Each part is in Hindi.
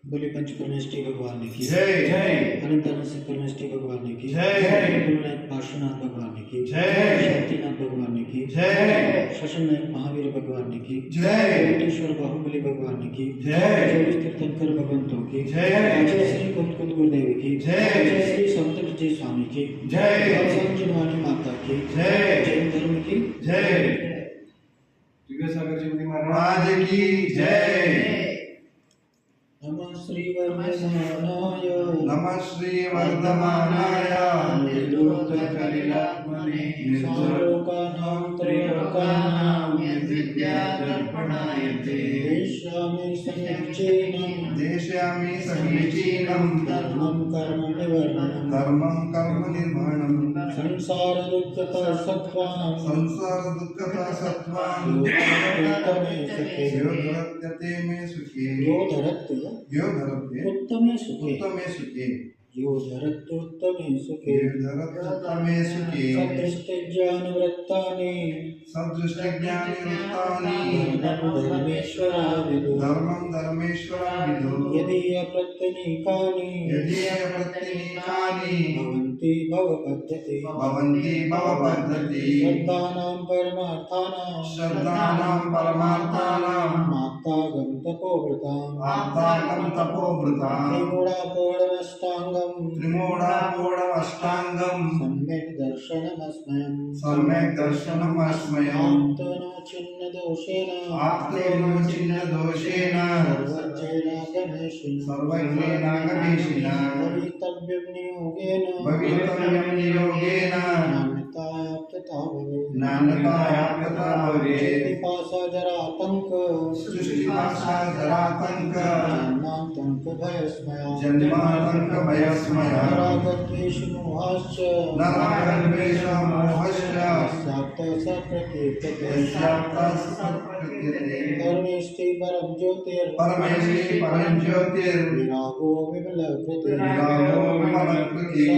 बोले पंच परमेष्ठी भगवान की जय जय। अनंतानंद परमेष्ठी भगवान की जय जय। गुरुनाथ पार्श्वनाथ भगवान की जय। शांतिनाथ भगवान की जय। शशन नायक महावीर भगवान की जय। वेंकटेश्वर बाहुबली भगवान की जय। 24 तीर्थंकर भगवंतों की जय। जय श्री कुंत गुरुदेव की जय। जय श्री संत जी स्वामी की जय। जिनवानी माता की जय। जैन धर्म की जय। विद्यासागर जी महाराज की जय। नमः श्री वर्धमानाय नमः श्री वर्धमानाय निर्लोककलिलात्मने सालोकानां त्रयोलोकानां विद्यादर्पणाय ते देशामि समीचीनं देशयामि समीचीनं धर्मं कर्म निवर्णनं धर्मं कर्म निर्वहणं संसार दुःखता सत्त्वां संसार दुःखता सत्त्वां योधरत्तमे सुखे योधरत्यते मे सुखे योधरत्त योधरत्ते उत्तमे सुखे उत्तमे सुखे योधरत्तोत्तमे सुखे योधरत्तमे सुखे सदृष्टिज्ञानवृत्तानि सदृष्टज्ञानिवृत्तानि धर्मेश्वराविदु धर्मं धर्मेश्वराविदो यदि अप्रत्यनीकानि प्रत्यनीकानि भवन्ति भवपद्धति भवपद्धति श्रद्धानां परमार्थानां श्रद्धानां परमार्थानां मात्तागं तपोवृतां आत्मानं तपोवृतां त्रिगुणापूर्णमष्टाङ्गं त्रिमूढापूर्णमष्टाङ्गं सम्यक् दर्शनमस्मयम् सम्यक् दर्शनमस्मयम् आप्तनो छिन्नदोषेण आप्तेनो छिन्नदोषेण सर्वज्ञेन गणेशेन सर्वज्ञेन गणेशेन भवितव्यं नियोगेन भवितव्यं नियोगेन नान्यतायाप्तता भवेत् नान्यतायाप्तता भवेत् पिपासाजरातङ्क सृष्टिपाशजरातङ्क जन्मातङ्कभयस्मया जन्मातङ्कभयस्मया नरागद्वेषमोहाश्च नरागद्वेषमोहश्च यस्याप्तः स प्रकीर्तते यस्याप्तः सत्प्रतीयते परमेष्टि परं ज्योतिर् परमेष्टि परं ज्योतिर् विरागो विमलकृतिर् विरागो विमलकृतिः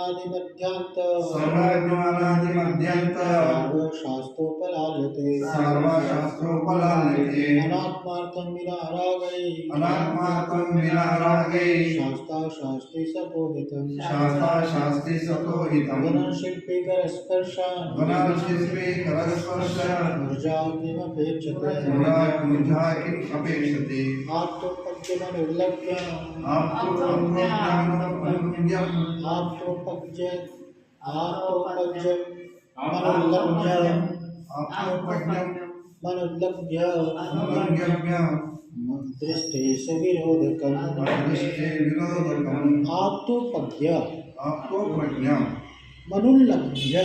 सर्वज्ञानादिमध्यान्त सर्वज्ञानादिमध्यन्त सर्वशास्त्रोपलाल्यते सर्वशास्त्रोपलाल्यते अनात्मार्थं विना रागै अनात्मार्थं विना रागै शास्त्राशास्त्रे सपोहितं शास्त्राशास्त्रे सतोहितं गुणशिल्पी करस्पर्शान् गुणशिल्पे करस्पर्श ऊर्जाग्निमपेक्षते मुझा किम् अपेक्षते आत्मपद्यमनुर्लभ्य आत्मपद्य मनुर्लभ्य दृष्टे स विरोधकम् आत्मपद्य मनुल्लभ्य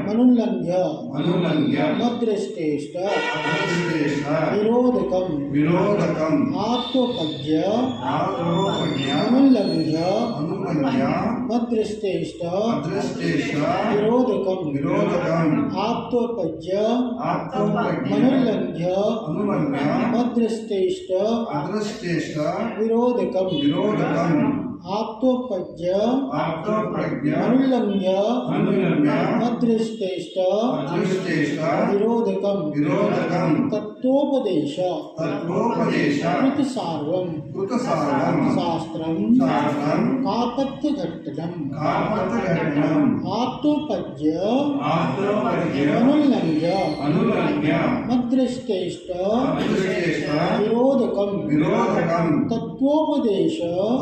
मनुल्लभ्य मनुल्लभ्य मद्दृष्टेष्ट विरोधकम् आत्मपद्य मनुल्लभ्य मद्दृष्टेष्ट विरोधकम् आत्मपद्य मनुल्लभ्य मद्दृष्टेष्ट विरोधकम् आत्मपद्य मनुल्लभ्य मद्दृष्टेष्ट विरोधकम् तत्त्वोपदेश कृतसारं शास्त्रं कापत्यघट्टनम् आत्मपद्य मनुल्लभ्य मद्दृष्टेष्ट विरोधकम् तत्त्वोपदेश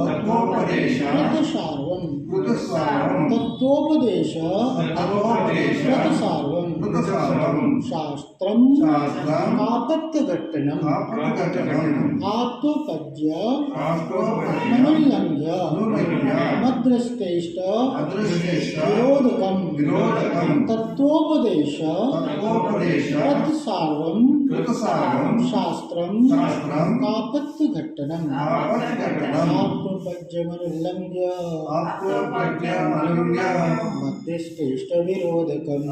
कृतसारं तत्त्वोपदेश कृतसारं शास्त्रं कापत्यघट्टनम् आत्मपद्य मनुल्लभ्य मद्दृष्टेष्ट विरोधकम् तत्त्वोपदेश कृतसारं शास्त्रं कापत्यघट्टनम् आत्मपद्य मनुल्लभ्य मद्दृष्टेष्ट विरोधकम्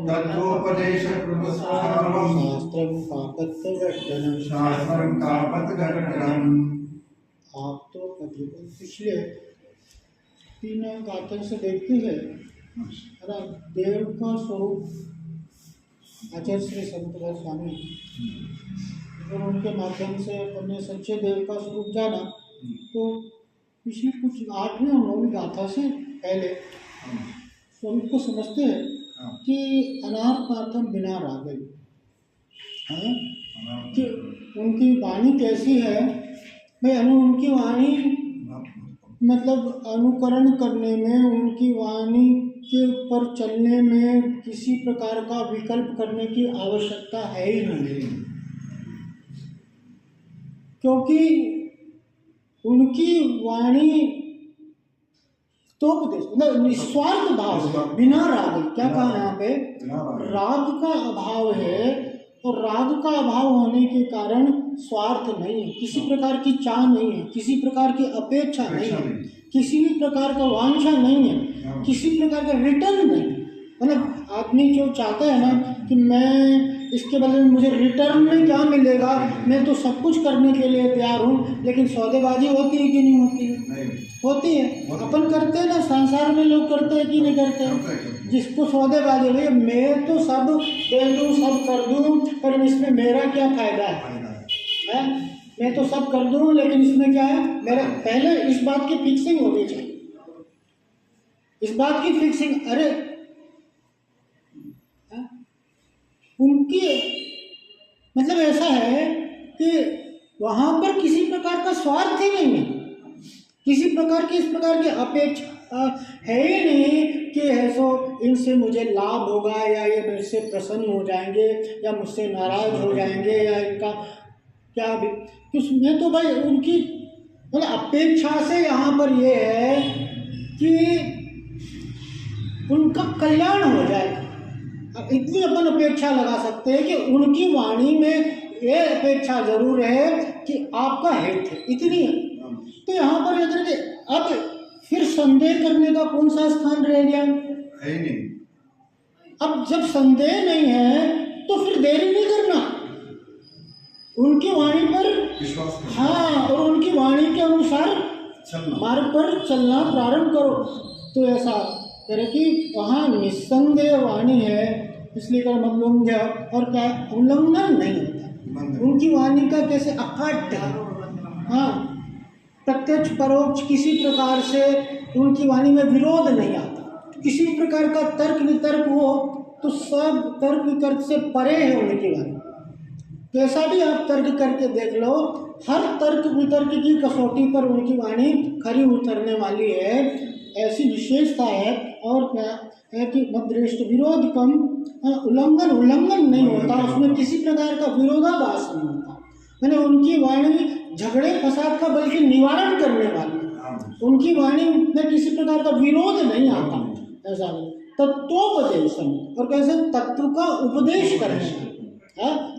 तत्त्वोपदेशकृतसारं शास्त्रं कापत्यघट्टनम् आप तो पिछले तीन गाथन से देखते हैं, है ना, देव का स्वरूप आचार्य श्री संत गोस्वामी और उनके माध्यम से अपने सच्चे देव का स्वरूप जाना। तो पिछले कुछ 8वीं और 9वीं गाथा से पहले स्वरूप को समझते हैं कि अनार्तार्थम बिना रागे, है कि उनकी वाणी कैसी है भाई। उनकी वाणी मतलब अनुकरण करने में, उनकी वाणी के ऊपर चलने में किसी प्रकार का विकल्प करने की आवश्यकता है ही नहीं, क्योंकि उनकी वाणी तो मतलब निस्वार्थ भाव है, बिना राग। क्या कहा यहाँ पे? राग का अभाव है, और राग का अभाव होने के कारण स्वार्थ नहीं है, किसी प्रकार की चाह नहीं है, किसी प्रकार की अपेक्षा नहीं है, किसी भी प्रकार का वांछा नहीं है, किसी प्रकार का रिटर्न नहीं। मतलब आदमी जो चाहता है ना कि मैं इसके बदले में मुझे रिटर्न में क्या मिलेगा, मैं तो सब कुछ करने के लिए तैयार हूँ, लेकिन सौदेबाजी होती है कि नहीं होती है? होती है। अपन करते हैं ना, संसार में लोग करते हैं कि नहीं करते हैं? जिसको सौदेबाजी भाई मैं तो सब दे दूँ, सब कर दूँ, पर इसमें मेरा क्या फायदा है? मैं तो सब कर दूँ, लेकिन इसमें क्या है मेरा? पहले इस बात की फिक्सिंग होनी चाहिए, इस बात की फिक्सिंग। अरे उनकी मतलब ऐसा है कि वहाँ पर किसी प्रकार का स्वार्थ ही नहीं है, किसी प्रकार की इस प्रकार की अपेक्षा है ही नहीं कि ऐसो इनसे मुझे लाभ होगा, या ये मेरे से प्रसन्न हो जाएंगे, या मुझसे नाराज हो जाएंगे, या इनका क्या भी। उसमें तो भाई उनकी मतलब अपेक्षा से यहाँ पर ये है कि उनका कल्याण हो जाएगा। अब इतनी अपन अपेक्षा लगा सकते हैं कि उनकी वाणी में ये अपेक्षा जरूर है कि आपका हित है, इतनी है। तो यहाँ पर ये करके अब फिर संदेह करने का कौन सा स्थान रह गया? है नहीं। अब जब संदेह नहीं है तो फिर देरी नहीं करना, उनकी वाणी पर विश्वास करो। हाँ, और उनकी वाणी के अनुसार मार्ग पर चलना प्रारंभ करो। तो ऐसा करे कि वहाँ निस्संदेह वाणी है, इसलिए कर मल्लंघ्य, और क्या उल्लंघन नहीं होता उनकी वाणी का। कैसे अकाट्य है, हाँ, प्रत्यक्ष परोक्ष किसी प्रकार से उनकी वाणी में विरोध नहीं आता। किसी प्रकार का तर्क वितर्क हो तो सब तर्क वितर्क से परे है उनकी वाणी। कैसा भी आप तर्क करके देख लो, हर तर्क वितर्क की कसौटी पर उनकी वाणी खरी उतरने वाली है, ऐसी विशेषता है। और क्या है कि मद्रेष्ट विरोध कम, उल्लंघन नहीं होता, उसमें किसी प्रकार का विरोधाभास नहीं होता। मैंने उनकी वाणी झगड़े फसाद का बल्कि निवारण करने वाली, उनकी वाणी में किसी प्रकार का विरोध नहीं आता। ऐसा नहीं, तत्वोपदेशम, और कैसे तत्व का उपदेश करने वाली,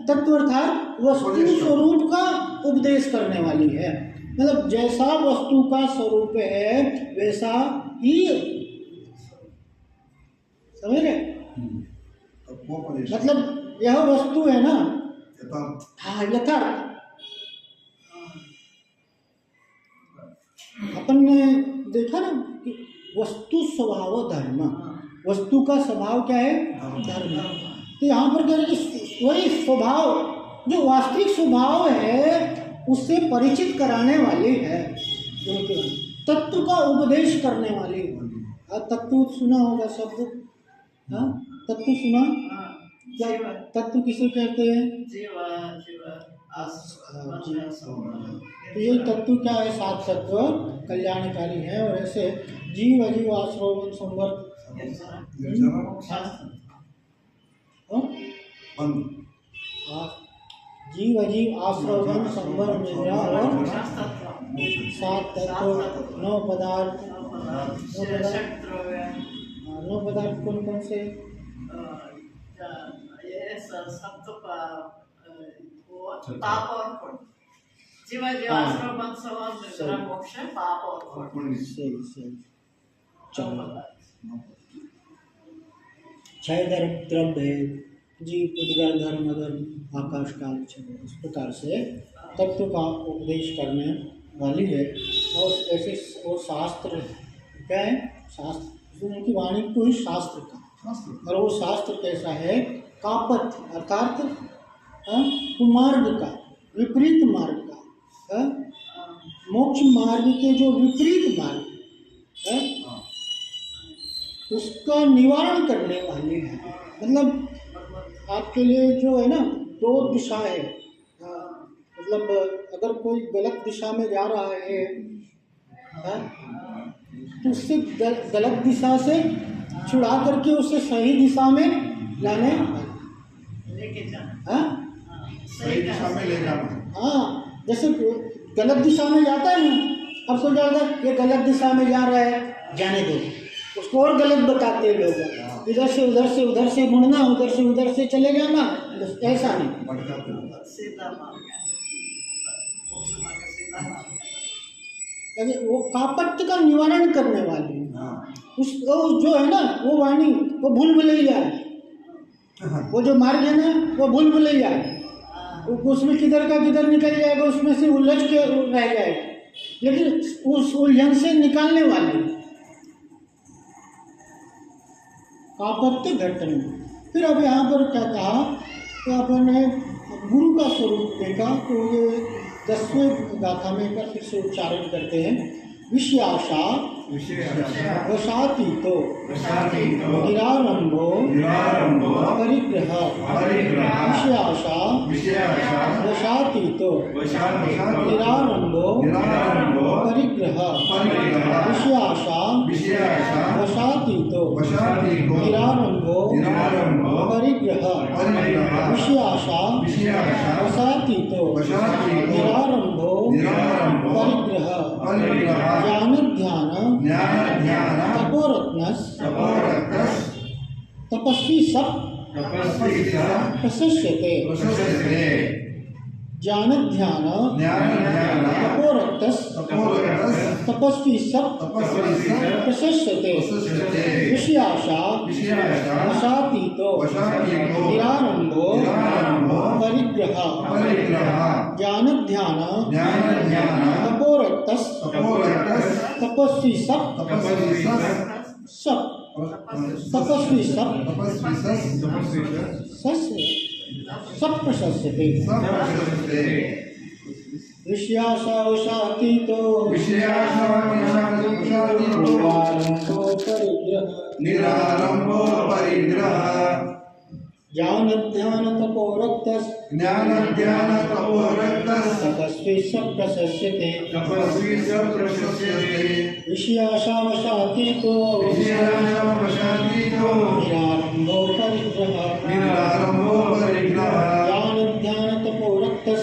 तत्व अर्थात वस्तु स्वरूप का उपदेश करने वाली है। मतलब जैसा वस्तु का स्वरूप है वैसा ही, समझ रहे? मतलब यह वस्तु है ना, हाँ, यथार्थ। अपन ने देखा ना कि वस्तु स्वभाव धर्म, वस्तु का स्वभाव क्या है? धर्म। तो यहाँ पर कह रहे कि वही स्वभाव जो वास्तविक स्वभाव है उससे परिचित कराने वाली है, उनके तत्व का उपदेश करने वाली। तत्व सुना होगा शब्द, हाँ, तत्व सुना? क्या तत्व किसे कहते हैं? ये तत्व क्या है? सात तत्व कल्याणकारी है। और ऐसे जीव अजीव आश्रव संवर्ग, जीव अजीव आश्रव संवर्ग निद्रा और सात तत्व, 9 पदार्थ। 9 पदार्थ कौन कौन से? पाप और पुण्य, जीवा जीवाश्रम निद्रा मोक्ष, पाप और पुण्य। सही। चलो, 6 धर्म द्रव्य है, जीव उद्गार धर्म अधर्म आकाश काल चलो, इस प्रकार से तत्व का उपदेश करने वाली है। और ऐसे वो शास्त्र क्या है? शास्त्र। उनकी वाणी को ही शास्त्र का। और वो शास्त्र कैसा है? कापथ अर्थात कुमार्ग का, विपरीत मार्ग का, मोक्ष मार्ग के जो विपरीत मार्ग है उसका निवारण करने वाले हैं। मतलब आपके लिए जो है ना, दो दिशा है। मतलब अगर कोई गलत दिशा में जा रहा है तो उससे गलत दिशा से छुड़ा करके उसे सही दिशा में लाने लेके जाना। हाँ सही दिशा में ले जाना। हाँ, जैसे गलत दिशा में जाता है ना, अब सोच जाता है ये गलत दिशा में जा रहा है, जाने दो, उसको और गलत बताते हैं लोग। इधर से उधर से मुड़ना, उधर से चले जाना, ऐसा नहीं। सीधा मार्ग है, मोक्ष मार्ग का सीधा मार्ग है। अरे वो कापट्य का निवारण करने वाली उस जो है ना, वो वाणी वो भूल भुलैया है। वो जो मार्ग है ना, वो भूल भुलैया है। उसमें किधर का किधर निकल जाएगा, उसमें से उलझ के रह जाएगा, लेकिन उस उलझन से निकालने वाले कापट्य घटन। फिर अब यहाँ पर क्या कहा, तो आपने गुरु का स्वरूप देखा, तो ये 10वें गाथा में एक बार फिर से उच्चारण करते हैं। विषयाशा वशातीतो निरारंभो परिग्रह। विषयाशा वशातीतो निरारंभो परिग्रह। विषयाशा वशातीतो निरारंभो परिग्रह। विषयाशा वशातीतो निरारंभो परिग्रह। ज्ञान ध्यान तपोरत्नस तपस्वी सब प्रशस्यते। ज्ञान ध्यान तपोरत्नस तपस्वी सब प्रशस्यते। विषयाशा वशातीतो निरारंभो परिग्रह। ज्ञान ध्यान तपोरत्नस तपस्वी सब प्रशस्यते। विषयाशावशातीतो निरारंभो परिग्रह। ज्ञान ध्यान तपोरक्तस तपस्वी सब प्रशस्यते। विषयाशावशातीतो निरारंभो परिग्रह। ज्ञान ध्यान तपोरक्तस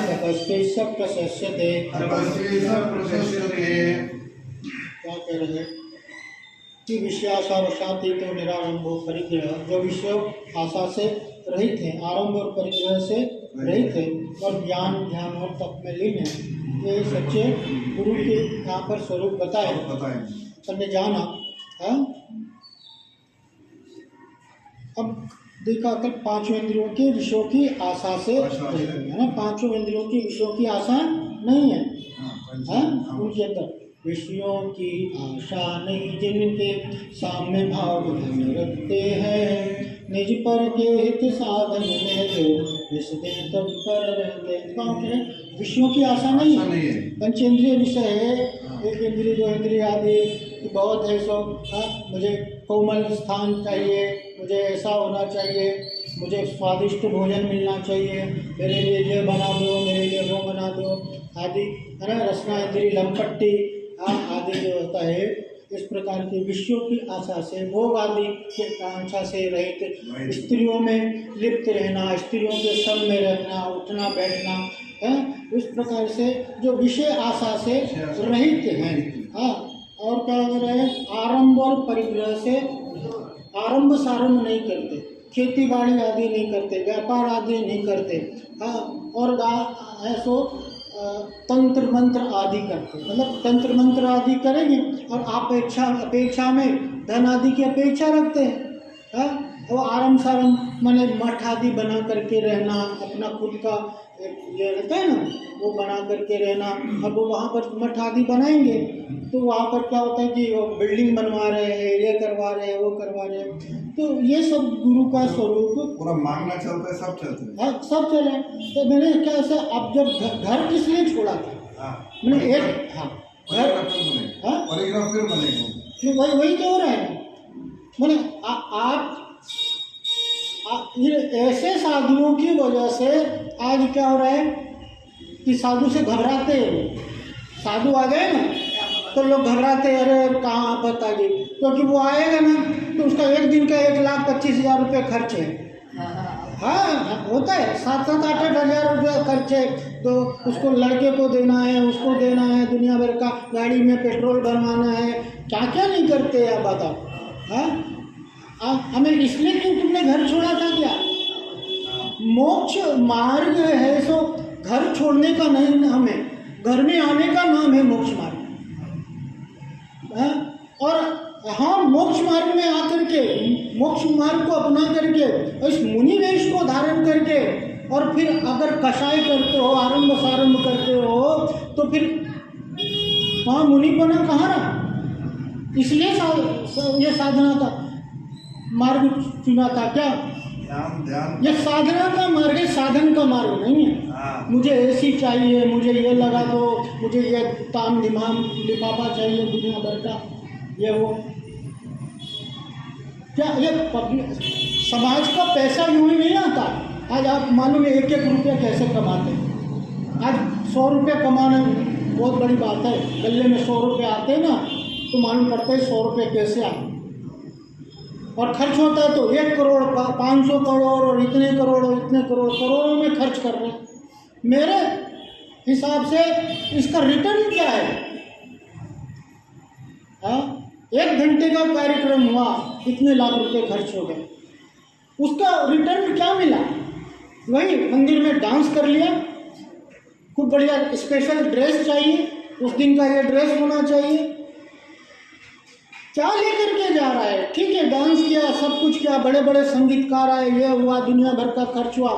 तपस्वी सब प्रशस्यते। क्या कह रहे हैं कि विषयाशा वशाती तो निरारंभो परिग्रह, जो विषय आशा से रहित है, आरंभ और परिग्रह से रहित है और ज्ञान ध्यान और तप में लीन है, ये सच्चे गुरु के यहाँ पर स्वरूप बताए हमने जाना। अब देखा कर पांचों इंद्रियों के विषयों की आशा से रहित है ना, पांचों इंद्रियों की विषयों की आशा नहीं है उनके अंदर। विषयों की आशा नहीं जिनके सामने भाव धन रखते हैं, निज पर के हित साधन में जो जिस दिन तब पर रहते। विषयों की आशा नहीं है, पंचेंद्रिय विषय है। एक इंद्रिय दो इंद्रिय आदि बहुत है, सो मुझे कोमल स्थान चाहिए, मुझे ऐसा होना चाहिए, मुझे स्वादिष्ट भोजन मिलना चाहिए, मेरे लिए ये बना दो, मेरे लिए वो बना दो आदि, है ना। रसना इंद्रिय लंपट्टी आदि जो होता है, इस प्रकार के विषयों की आशा से, भोग आदि के आशा से रहित, स्त्रियों में लिप्त रहना, स्त्रियों के संग में रहना, उठना बैठना है, इस प्रकार से जो विषय आशा से रहित हैं। और क्या कर रहे हैं, आरंभ और परिग्रह से आरंभ सारंभ नहीं करते, खेती बाड़ी आदि नहीं करते, व्यापार आदि नहीं करते, और ऐसो तंत्र मंत्र आदि करते, मतलब तंत्र मंत्र आदि करेंगे और अपेक्षा में धन आदि की अपेक्षा रखते हैं। वो आरंभ सारंभ माने मठ आदि बना करके रहना, अपना खुद का एक ये रहता है ना, वो बना करके रहना। अब वो वहाँ पर मठ आदि बनाएंगे तो वहाँ पर क्या होता है कि वो बिल्डिंग बनवा रहे हैं, ये करवा रहे हैं, वो करवा रहे हैं। तो ये सब गुरु का स्वरूप पूरा मांगना चलता है, सब चलता है। हाँ, सब चले। तो मैंने क्या ऐसा, अब जब घर किस लिए छोड़ा था, हाँ, मैंने एक हाँ घर हाँ परिग्रह फिर बनेगा। फिर वही तो हो रहा है। मैंने आप ये ऐसे साधुओं की वजह से आज क्या हो रहा है कि साधु से घबराते हैं। साधु आ गए ना तो लोग घबराते हैं, अरे कहाँ आपत आ गई, क्योंकि वो आएगा ना तो उसका एक दिन का 1,25,000 रुपये खर्च है। हाँ होता है, 7-7, 8-8 हज़ार रुपये खर्च है। तो उसको लड़के को देना है, उसको देना है, दुनिया भर का गाड़ी में पेट्रोल भरवाना है, क्या क्या नहीं करते आप बताओ। हाँ हमें इसलिए क्यों तुमने घर छोड़ा था क्या? मोक्ष मार्ग है सो घर छोड़ने का नहीं, हमें घर में आने का नाम है मोक्ष मार्ग। और हाँ, मोक्ष मार्ग में आकर के, मोक्ष मार्ग को अपना करके, इस मुनि वेश को धारण करके, और फिर अगर कषाय करते हो, आरंभ सारंभ करते हो, तो फिर वहाँ मुनिपना कहाँ रहा? इसलिए ये साधना का मार्ग चुना था क्या? ध्यान ये साधना का मार्ग है, साधन का मार्ग नहीं है। हाँ। मुझे ऐसी चाहिए, मुझे ये लगा दो, मुझे ये ताम दिमाम लिफाफा चाहिए दुनिया भर का, ये वो क्या, ये समाज का पैसा यूं ही नहीं आता। आज आप मालूम है 1-1 रुपया कैसे कमाते हैं। आज 100 रुपये कमाना बहुत बड़ी बात है। गले में 100 रुपये आते हैं ना तो मालूम पड़ता है 100 रुपये कैसे आए। और खर्च होता है तो 1 करोड़, 500 करोड़ और इतने करोड़ और इतने करोड़, करोड़ों में खर्च कर रहे हैं। मेरे हिसाब से इसका रिटर्न क्या है? हाँ, 1 घंटे का कार्यक्रम हुआ, इतने लाख रुपए खर्च हो गए, उसका रिटर्न क्या मिला? वही मंदिर में डांस कर लिया, खूब बढ़िया स्पेशल ड्रेस चाहिए, उस दिन का ये ड्रेस होना चाहिए, क्या लेकर के जा रहा है? ठीक है, डांस किया, सब कुछ किया, बड़े बड़े संगीतकार आए, ये हुआ, दुनिया भर का खर्च हुआ,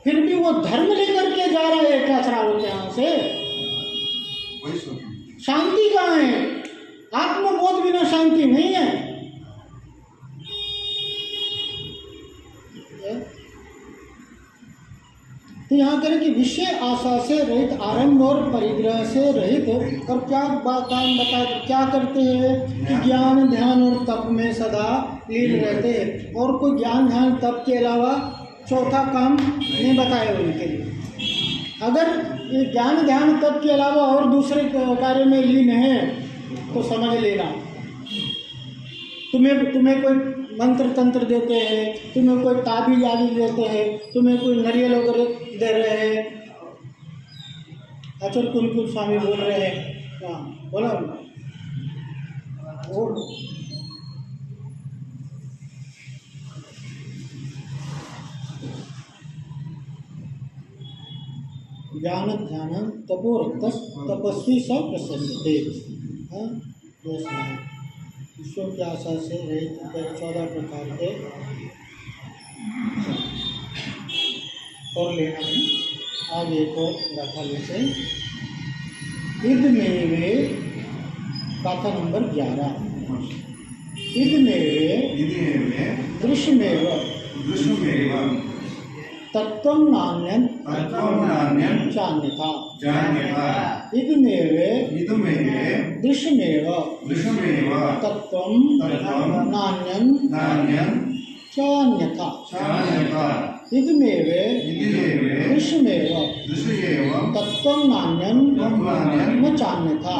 फिर भी वो धर्म लेकर के जा रहा है क्या श्रावक यहाँ से? शांति कहाँ है? आत्मबोध बिना शांति नहीं है। तो यहाँ करें कि विषय आशा से रहित, आरंभ और परिग्रह से रहित, और क्या काम बता, क्या करते हैं कि ज्ञान ध्यान और तप में सदा लीन रहते हैं। और कोई ज्ञान ध्यान तप के अलावा चौथा काम नहीं बताया उनके लिए। अगर ये ज्ञान ध्यान तप के अलावा और दूसरे कार्य में लीन है तो समझ लेना, तुम्हें कोई मंत्र तंत्र देते हैं, तुम्हें कोई ताबीज आदि देते हैं, तुम्हें कोई नारियल वगैरह दे रहे हैं। अचल कुंकुल स्वामी बोल रहे हैं, हाँ बोला वो ज्ञान ध्यान तपोरक्त तपस्वी सब प्रसन्नते। ईश्वर की आशा से रहित 14 प्रकार के और लेना है। आगे एक और गाथा लेते हैं, इद में वे, गाथा नंबर 11। इद में वे दृश्यमेव तत्त्वं नान्यं चान्यथा। इद में वे दृश्यमेव तत्त्वं नान्यं चान्यथा। इद में वे दृश्यमेव तत्त्वं नान्यं न चान्यथा।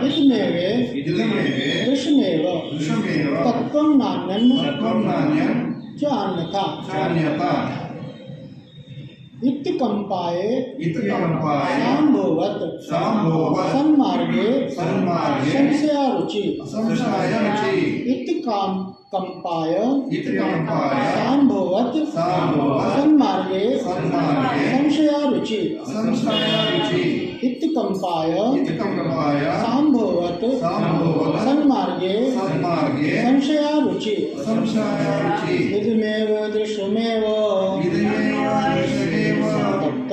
इद में वे दृश्यमेव तत्त्वं नान्यं चान्यथा। इत्कंपाये सांभोवत सन्मार्गे संशयारुचि। इत्कंपाय सांभोवत सन्मार्गे संशयारुचि। इत्कंपाय सांभोवत सन्मार्गे संशयारुचि। इदमेव दृश्यमेव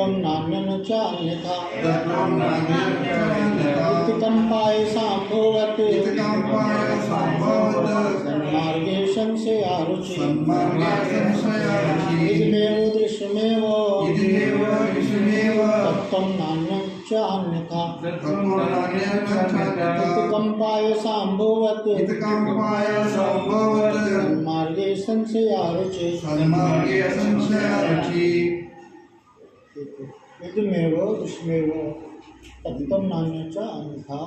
तत्त्वं नान्यं च अन्यथा तत्त्वं नान्यं च अन्यथा इत्थं सम्भवत् इत्थं सम्भवत् सन्मार्गे संशयारुचि सन्मार्गे संशयारुचि इदमेव दृश्यमेव दृश्यमेव तत्त्वं नान्यं च अन्यथा तत्त्वं नान्यं च अन्यथा इत्थं सम्भवत् सन्मार्गे संशयारुचि सन्मार्गे संशयारुचि इदमेव दृश्यमेव तत्त्वं नान्यं च अन्यथा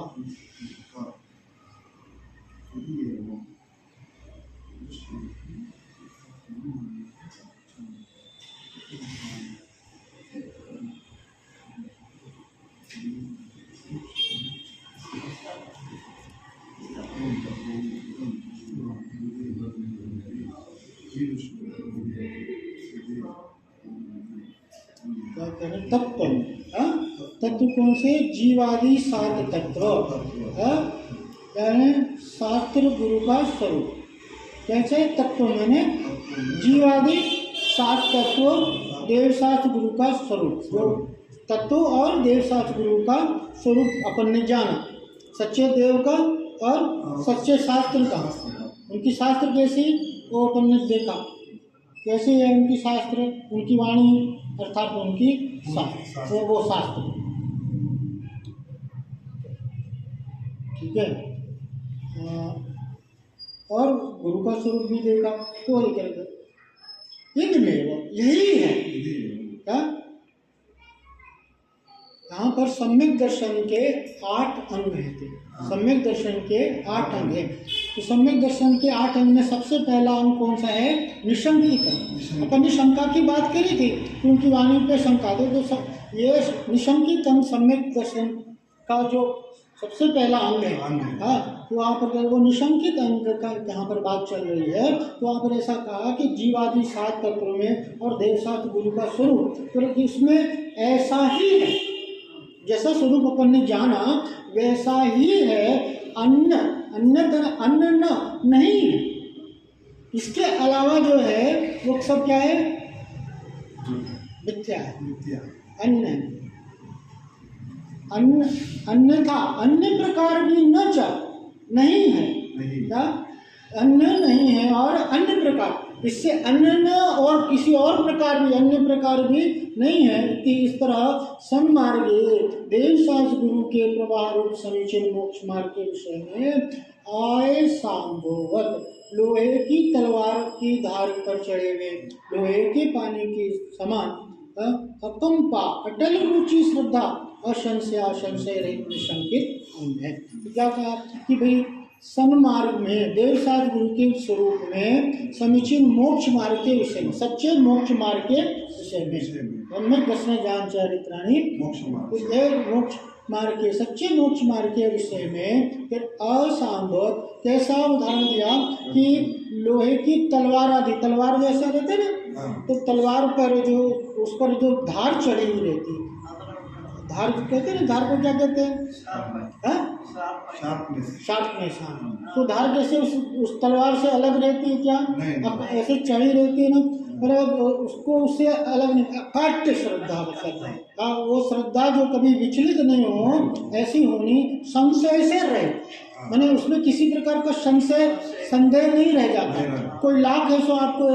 तत्व तत्व कौन से जीवादि सात तत्व यानी शास्त्र गुरु का स्वरूप। कैसे तत्व माने जीवादि सात तत्व देवशास्त्र गुरु का स्वरूप। जो तत्व और देवशास्त्र गुरु का स्वरूप अपन ने जाना, सच्चे देव का और सच्चे शास्त्र का। उनकी शास्त्र कैसी वो अपन ने देखा, कैसे है उनकी शास्त्र, उनकी वाणी अर्थात उनकी शास्त्र, वो शास्त्र। ठीक है। और गुरु का स्वरूप भी देखा तो यही है क्या। यहाँ पर सम्यक दर्शन के 8 अंग हैं। सम्यक दर्शन के 8 अंग हैं। तो सम्यक दर्शन के 8 अंग में सबसे पहला अंग कौन सा है? निशंकित अंग। अपन ने शंका की बात करी थी, उनकी वाणी पे शंका थी। तो ये निशंकित अंग सम्यक दर्शन का जो सबसे पहला अंग है। हाँ, तो वहाँ पर वो निशंकित अंग का यहाँ पर बात चल रही है। तो वहाँ पर ऐसा कहा कि जीवादि 7 तत्वों में और देवशास्त्र गुरु का स्वरूप, तो इसमें ऐसा ही है जैसा स्वरूप अपन ने जाना वैसा ही है। अन्न नहीं है। इसके अलावा जो है वो सब क्या है? मिथ्या है। अन्यथा अन्य प्रकार भी न चा नहीं है। क्या? अन्य नहीं है और अन्य प्रकार, इससे अन्य और किसी और प्रकार भी, अन्य प्रकार भी नहीं है कि इस तरह सन्मार्गे देवशास्त्र गुरु के प्रवाह रूप समीचीन मोक्ष मार्ग के विषय में आय सांभोवत लोहे की तलवार की धार पर चढ़े हुए लोहे के पानी के समान अकंपा अटल रुचि श्रद्धा असंशय रहित निशंकित अंग है। तो क्या कहा कि भाई सन्मार्ग में देवशास्त्र गुरु के स्वरूप में समीचीन मोक्ष मार्ग के विषय में, सच्चे मोक्ष मार्ग के विषय में सम्यक दर्शन ज्ञान चरित्राणि मोक्ष मार्ग के सच्चे मोक्ष मार्ग के विषय में फिर असंभव कैसा उदाहरण दिया कि लोहे की तलवार आदि, तलवार जैसा रहते ना, तो तलवार पर जो उस पर जो धार चढ़ी हुई रहती, धार कहते हैं ना, धार को क्या कहते हैं? शार्पनेस। तो धार जैसे उस तलवार से अलग रहती है क्या? अब ऐसे चढ़ी रहती है ना, पर उसको उससे अलग नहीं, अकाट्य श्रद्धा मतलब है। वो श्रद्धा जो कभी विचलित नहीं हो, ऐसी होनी, संशय से रहे, माने उसमें किसी प्रकार का संदेह नहीं रह जाता। कोई लाख ऐसा आपको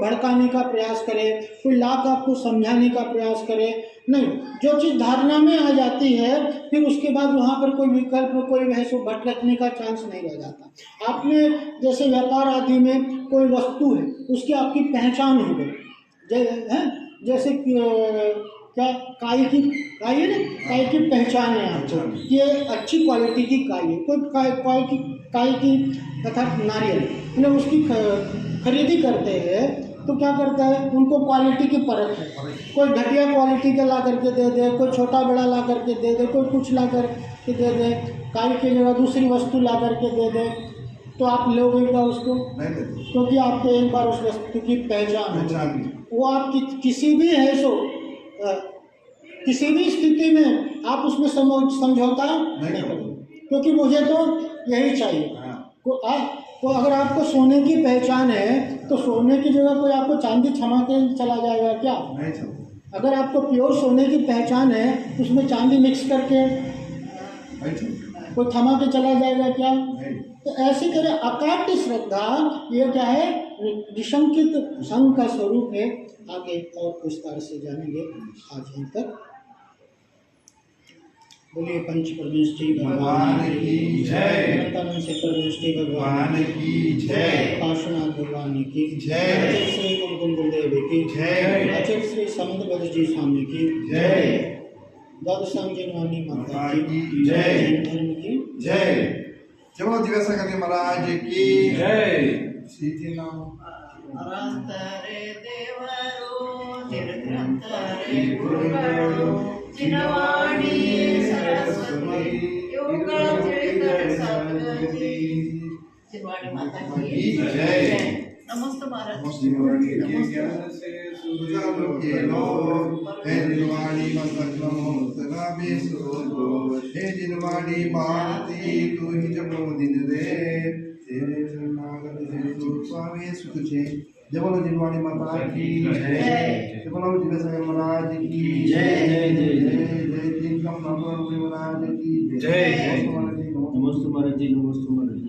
भड़काने का प्रयास करे, कोई लाख आपको समझाने का प्रयास करे, नहीं, जो चीज़ धारणा में आ जाती है फिर उसके बाद वहाँ पर कोई विकल्प, कोई वैसे भटकने का चांस नहीं रह जाता। आपने जैसे व्यापार आदि में कोई वस्तु है, उसकी आपकी पहचान हो गई, जैसे क्या काई है ना, काई की पहचान है आपको, ये अच्छी क्वालिटी की काई है। कोई काई की अर्थात नारियल मतलब उसकी खरीदी करते हैं तो क्या करता है, उनको क्वालिटी की परख है। कोई घटिया क्वालिटी का ला करके दे दे, कोई छोटा बड़ा ला करके दे दे, कोई कुछ ला करके दे दे, काई की जगह दूसरी वस्तु ला करके दे दे, तो आप लोगेगा उसको, क्योंकि आपको एक बार उस वस्तु की पहचान वो आप किसी भी है सो किसी भी स्थिति में आप उसमें समझौता नहीं करोगे, क्योंकि मुझे तो यही चाहिए। तो अगर आपको सोने की पहचान है तो सोने की जगह कोई आपको चांदी थमा के चला जाएगा क्या? अगर आपको प्योर सोने की पहचान है उसमें चांदी मिक्स करके कोई थमा के चला जाएगा क्या? तो ऐसी तरह अकाट्य श्रद्धा ये क्या है? निशंकित संघ का स्वरूप है। आगे और विस्तार से जानेंगे आज यहीं तक। बोलिए पंच परमेष्ठी भगवान की जय, अनंतानंद से परमेष्ठी भगवान की जय, काशीनाथ भगवान की जय, आचार्य श्री कुमकुम गुरुदेव की जय, आचार्य श्री समंत बद्र जी स्वामी की जय, द्वादशांग जनवानी माता की जय, जैन धर्म की जय। जब दिव्यासागर जी महाराज की जय। सीधी नाम ಅನಂತರೇ ದೇವರು ನಿರ್ಗ್ರಂಥರೇ ಗುರುಗಳು ಚಿನ್ನವಾಣಿ ಸರಸ್ವತಿ ಇವುಗಳ ತಿಳಿದರೆ ಸದ್ಗತಿ। ಚಿನ್ನವಾಣಿ ಮಾತಾ ಕಿ ಜೈ। ನಮಸ್ತೆ महाराज। हे जिनवाणी मंगलमो सदा बेसुरो, हे जिनवाणी भारती तू ही जपो दिन रे, तेरे शरणागत है तू स्वामी सुखचे। जय बोलो जिनवाणी माता की जय, जय बोलो जिनसागर महाराज की जय, जय जय जय। जिनका महाराज की जय। जय। नमस्ते महाराज जी, नमस्ते महाराज जी।